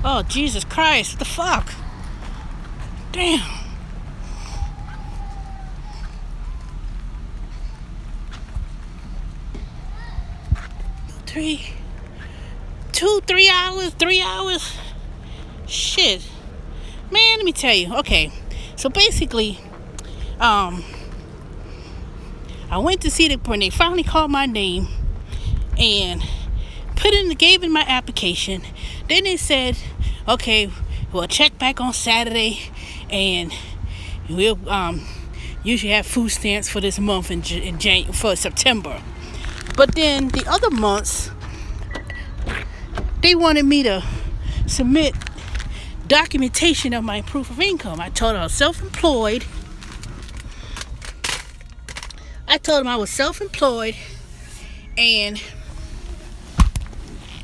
Oh, Jesus Christ. What the fuck? Damn. Three hours? Shit. Man, let me tell you. Okay. So basically, I went to see them when they finally called my name and gave in my application. Then they said, okay, we'll check back on Saturday and we'll usually have food stamps for this month for September. But then the other months, they wanted me to submit documentation of my proof of income. I told them I was self-employed. And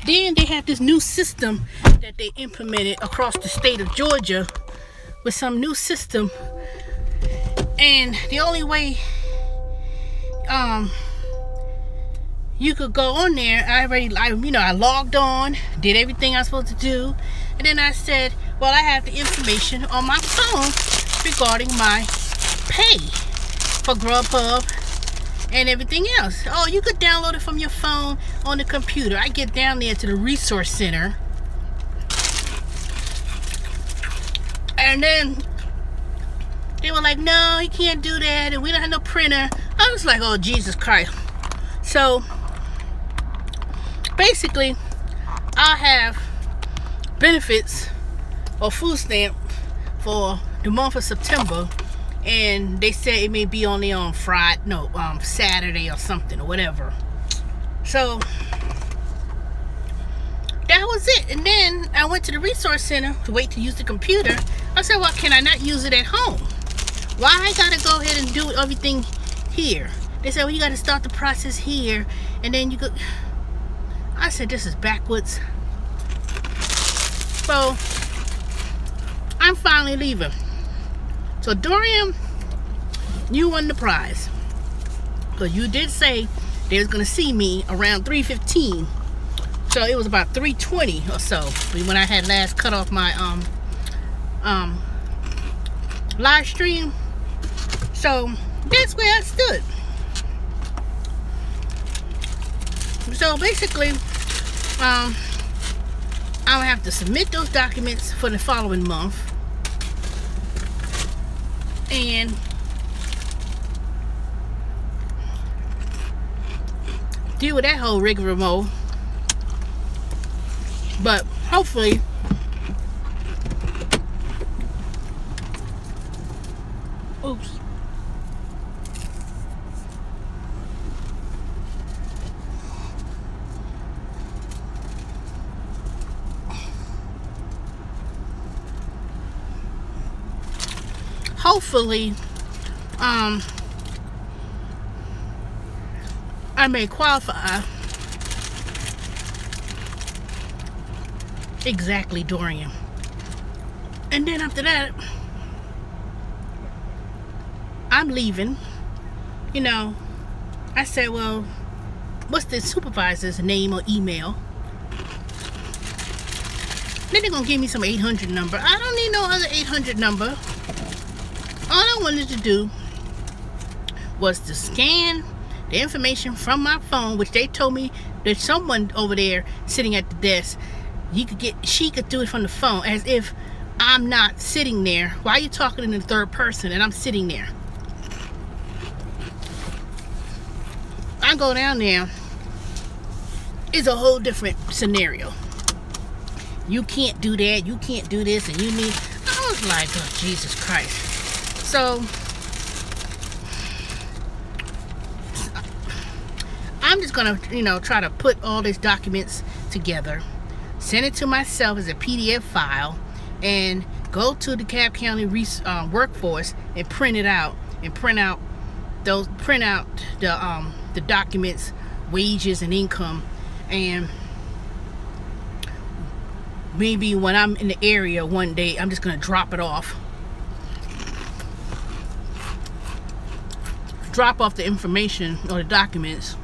then they have this new system that they implemented across the state of Georgia with some new system. And the only way you could go on there, I logged on, did everything I was supposed to do, and then I said, well, I have the information on my phone regarding my pay for Grubhub and everything else. Oh, you could download it from your phone on the computer. I get down there to the resource center, and then they were like, no, you can't do that, and we don't have no printer. I was like, oh, Jesus Christ. So basically, I have benefits or food stamp for the month of September, and they said it may be only on Saturday or something or whatever. So that was it. And then I went to the resource center to wait to use the computer. I said, well, can I not use it at home? Why I gotta go ahead and do everything here? They said, well, you gotta start the process here, and then you go. I said, this is backwards. So I'm finally leaving. So Dorian, you won the prize, because you did say they was gonna see me around 3:15. So it was about 3:20 or so when I had last cut off my live stream. So that's where I stood. So basically, I will have to submit those documents for the following month and deal with that whole rigmarole. But hopefully, oops. Hopefully, I may qualify. Exactly, Dorian. And then after that, I'm leaving. You know, I said, well, what's the supervisor's name or email? Then they're gonna give me some 800 number. I don't need no other 800 number. All I wanted to do was to scan the information from my phone, which they told me there's someone over there sitting at the desk. She could do it from the phone, as if I'm not sitting there. Why are you talking in the third person and I'm sitting there? I go down there, it's a whole different scenario. You can't do that, you can't do this, and you need. I was like, oh, Jesus Christ. So I'm just gonna, try to put all these documents together, send it to myself as a PDF file, and go to the Cobb County workforce and print it out, and print out the documents, wages and income, and maybe when I'm in the area one day, I'm just gonna drop it off. Drop off the information or the documents,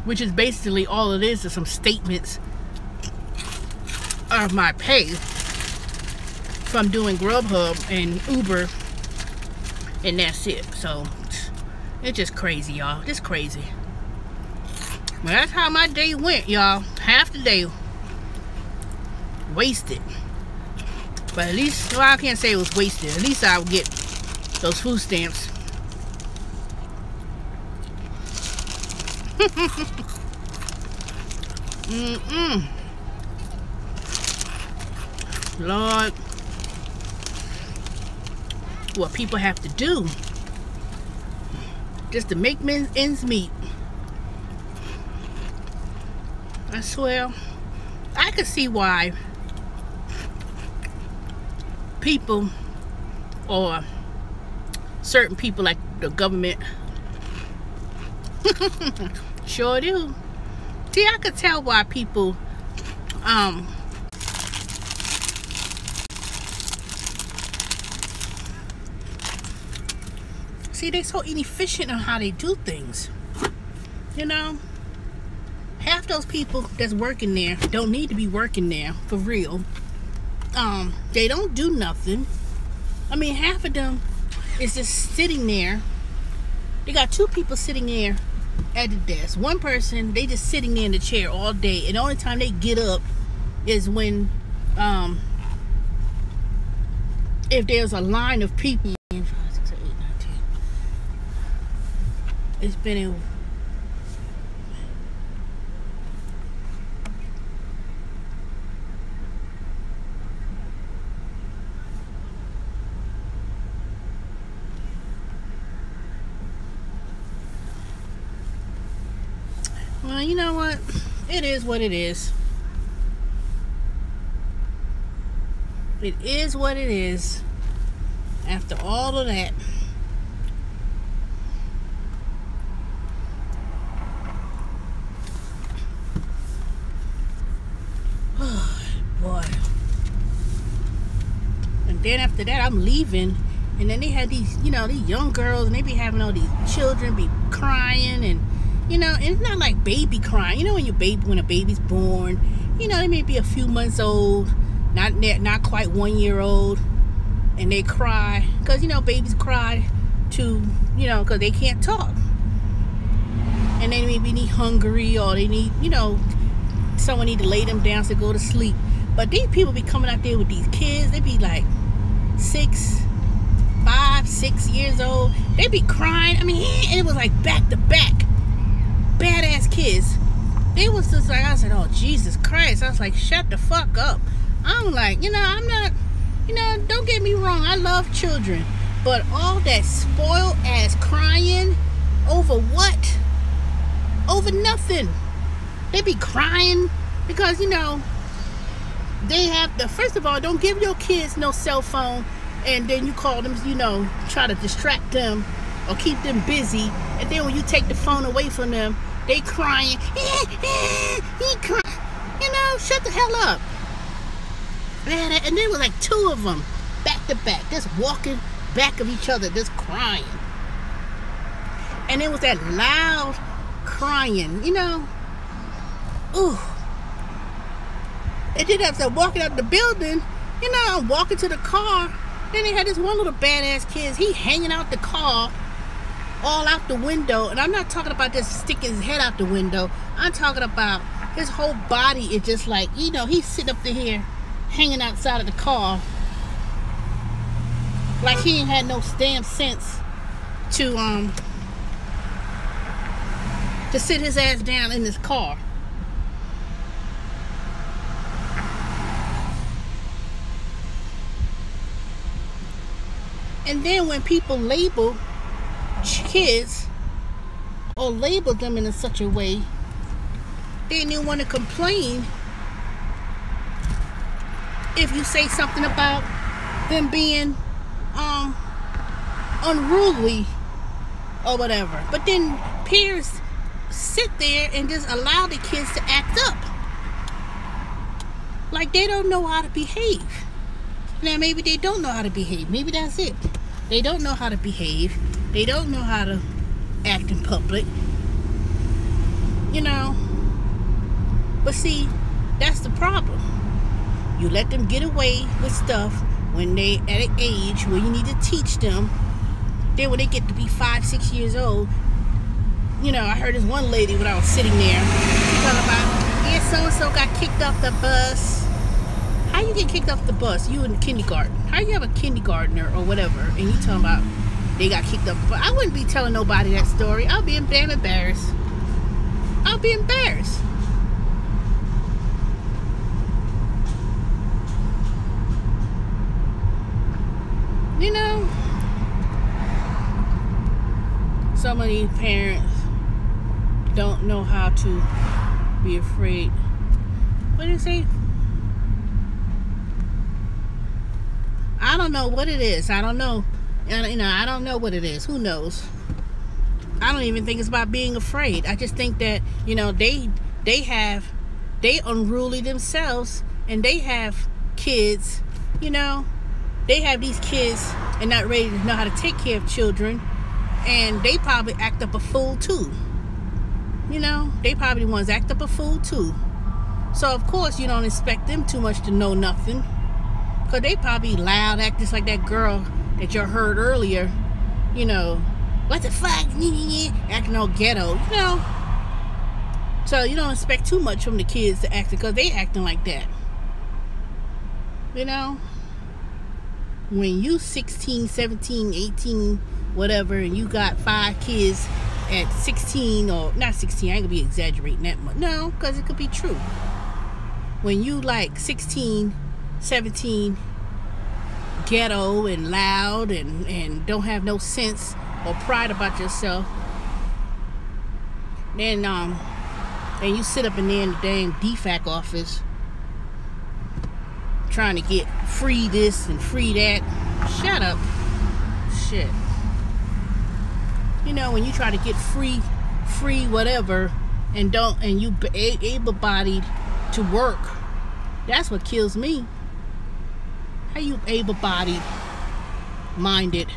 which is basically all it is some statements of my pay from doing Grubhub and Uber, and that's it. So it's just crazy, y'all. Just crazy. Well, that's how my day went, y'all. Half the day wasted. But at least, well, I can't say it was wasted. At least I would get those food stamps. Lord, what people have to do just to make ends meet. I swear, I could see why people, or certain people like the government, sure do. See, I could tell why people see, they're so inefficient on how they do things. You know, half those people that's working there don't need to be working there for real. They don't do nothing. I mean, half of them is just sitting there. They got two people sitting there at the desk. One person, they just sitting there in the chair all day, and the only time they get up is when if there's a line of people. 5, 6, 7, 8, 9, 10. It's been in. Well, you know what? It is what it is. It is what it is. After all of that. Oh, boy. And then after that, I'm leaving. And then they had these, you know, these young girls, and they be having all these children be crying, and you know, and it's not like baby crying. You know, when a baby's born, you know, they may be a few months old, not quite 1 year old, and they cry because, you know, babies cry to, you know, because they can't talk, and they maybe need hungry, or they need, you know, someone need to lay them down to go to sleep. But these people be coming out there with these kids. They be like 5, 6 years old. They be crying. I mean, and it was like back to back. Badass kids. They was just like, I said, oh Jesus Christ. I was like, shut the fuck up. I'm like, you know, I'm not, you know, don't get me wrong, I love children, but all that spoiled ass crying over what? Over nothing. They be crying because, you know, they have the, first of all, don't give your kids no cell phone, and then you call them, you know, try to distract them or keep them busy, and then when you take the phone away from them, they crying. He crying. You know, shut the hell up. And there was like 2 of them back to back, just walking back of each other, just crying. And it was that loud crying, you know. Ooh. And then as I'm walking out the building, you know, I'm walking to the car. Then they had this one little badass kid. He hanging out the car, all out the window. And I'm not talking about just sticking his head out the window. I'm talking about his whole body is just like, you know, he's sitting up here hanging outside of the car. Like he ain't had no damn sense to sit his ass down in his car. And then when people label kids or label them in such a way, they didn't even want to complain if you say something about them being unruly or whatever. But then peers sit there and just allow the kids to act up like they don't know how to behave. Now maybe they don't know how to behave. Maybe that's it. They don't know how to behave. They don't know how to act in public. You know. But see, that's the problem. You let them get away with stuff when they at an age where you need to teach them. Then when they get to be 5, 6 years old, you know, I heard this one lady when I was sitting there, she talking about, yeah, so-and-so got kicked off the bus. How you get kicked off the bus? You in kindergarten. How you have a kindergartner or whatever, and you talking about they got kicked off the bus? I wouldn't be telling nobody that story. I'll be damn embarrassed. I'll be embarrassed. You know, so many parents don't know how to be afraid. What did it say? I don't know what it is. I don't know. You know, I don't know what it is. Who knows? I don't even think it's about being afraid. I just think that, you know, they unruly themselves, and they have kids, you know. They have these kids and not ready to know how to take care of children, and they probably act up a fool too. You know, they probably the ones act up a fool too. So of course you don't expect them too much to know nothing, because they probably loud, act just like that girl that you heard earlier. You know, what the fuck, acting all ghetto. You know, so you don't expect too much from the kids to act, because they acting like that. You know. When you 16, 17, 18, whatever, and you got 5 kids at 16, or not 16, I ain't gonna be exaggerating that much. No, because it could be true. When you like 16, 17, ghetto and loud and don't have no sense or pride about yourself, then and you sit up in there in the damn dfac office trying to get free this and free that. Shut up. Shit. You know, when you try to get free whatever, and you able-bodied to work, that's what kills me. How you able-bodied, minded,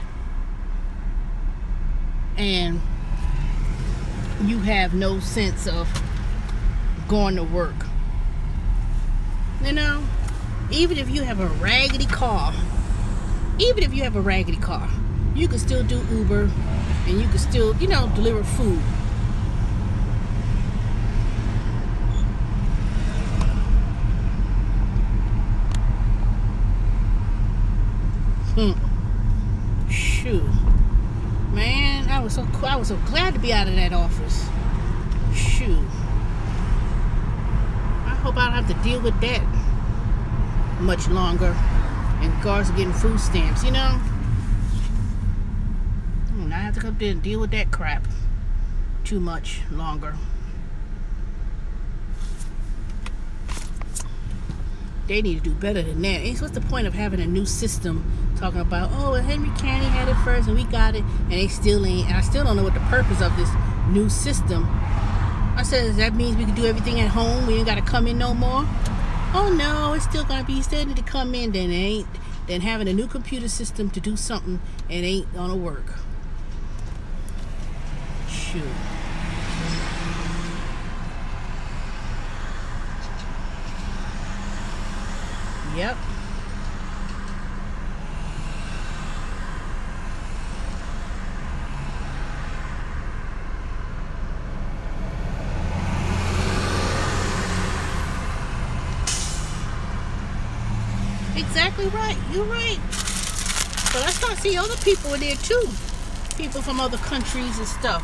and you have no sense of going to work? You know, even if you have a raggedy car, you can still do Uber, and you can still, you know, deliver food. Shoot, man, I was so glad to be out of that office. Shoot, I hope I don't have to deal with that much longer in regards to getting food stamps, you know. I have to come there and deal with that crap too much longer. They need to do better than that. What's the point of having a new system talking about, oh, well, Henry County had it first and we got it, and they still ain't, and I still don't know what the purpose of this new system. I said, that means we can do everything at home, we ain't got to come in no more? Oh no, it's still gonna be, you still need to come in. Then it ain't, then having a new computer system to do something, it ain't gonna work. Shoot. Yep. Exactly right. You're right. But I start seeing other people in there too. People from other countries and stuff.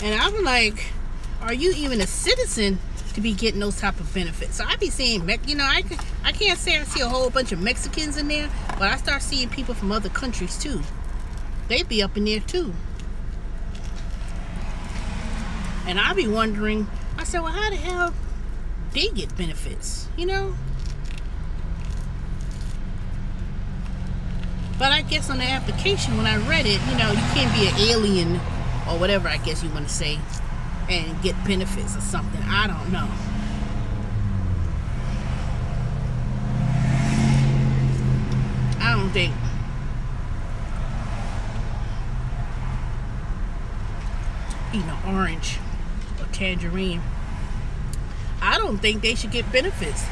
And I'm like, are you even a citizen to be getting those type of benefits? So I be seeing, you know, I can't say I see a whole bunch of Mexicans in there, but I start seeing people from other countries too. They be up in there too. And I be wondering, I said, well, how the hell they get benefits, you know? But I guess on the application, when I read it, you know, you can't be an alien or whatever, I guess you want to say, and get benefits or something. I don't know. I don't think. Eating an orange or tangerine. I don't think they should get benefits.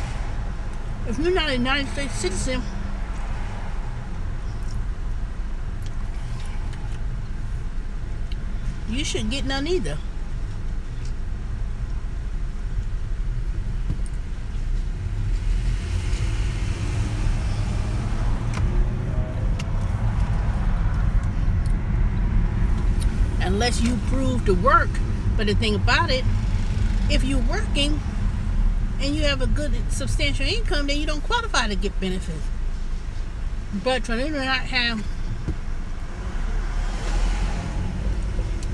If you're not a United States citizen, you shouldn't get none either. Unless you prove to work. But the thing about it, if you're working and you have a good substantial income, then you don't qualify to get benefits. But for them to not have,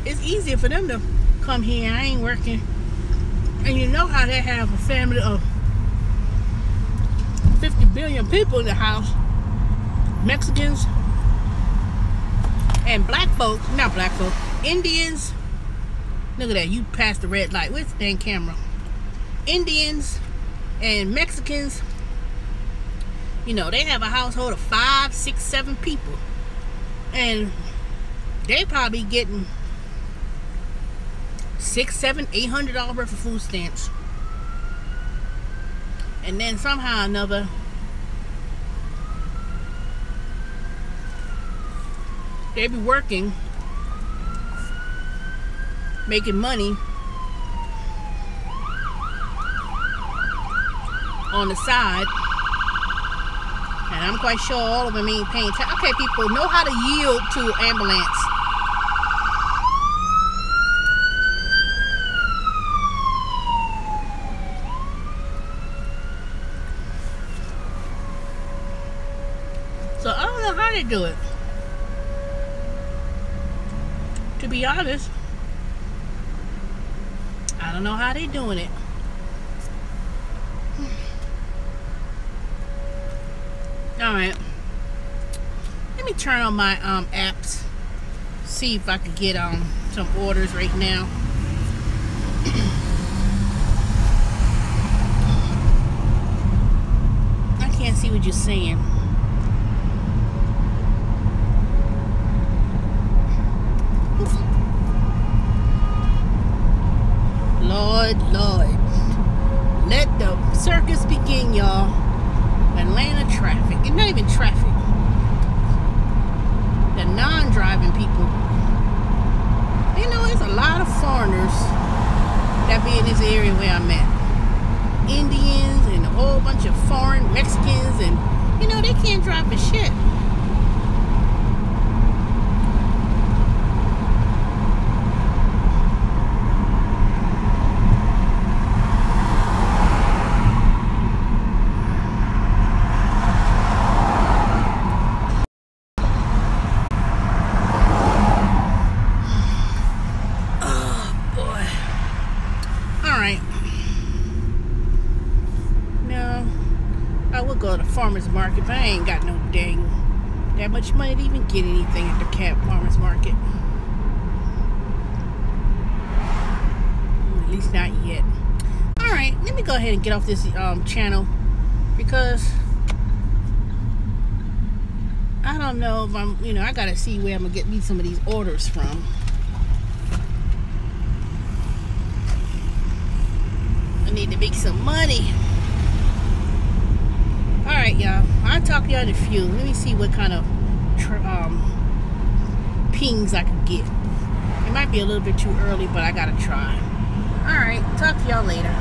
it's easier for them to come here. I ain't working, and you know how they have a family of 50 billion people in the house. Mexicans and black folks, not black folks, Indians. Look at that, you passed the red light. Where's the dang camera? Indians and Mexicans, you know, they have a household of 5, 6, 7 people, and they probably getting $600, $700, $800 worth of food stamps, and then somehow or another they be working, making money on the side, and I'm quite sure all of them ain't paying tax. Okay, people, know how to yield to ambulance. So I don't know how they do it. To be honest, I don't know how they doing it. Alright. Let me turn on my apps. See if I can get some orders right now. I can't see what you're saying. Lord, let the circus begin, y'all. Atlanta traffic, and not even traffic, the non-driving people. You know, there's a lot of foreigners that be in this area where I'm at. Indians and a whole bunch of foreign Mexicans, and you know, they can't drive for shit. Go to the farmer's market, but I ain't got no dang that much money to even get anything at the farmer's market. At least not yet. Alright, let me go ahead and get off this channel, because I don't know if I'm, you know, I gotta see where I'm gonna get me some of these orders from. I need to make some money. Alright, y'all. I'll talk to y'all in a few. Let me see what kind of pings I can get. It might be a little bit too early, but I gotta try. Alright, talk to y'all later.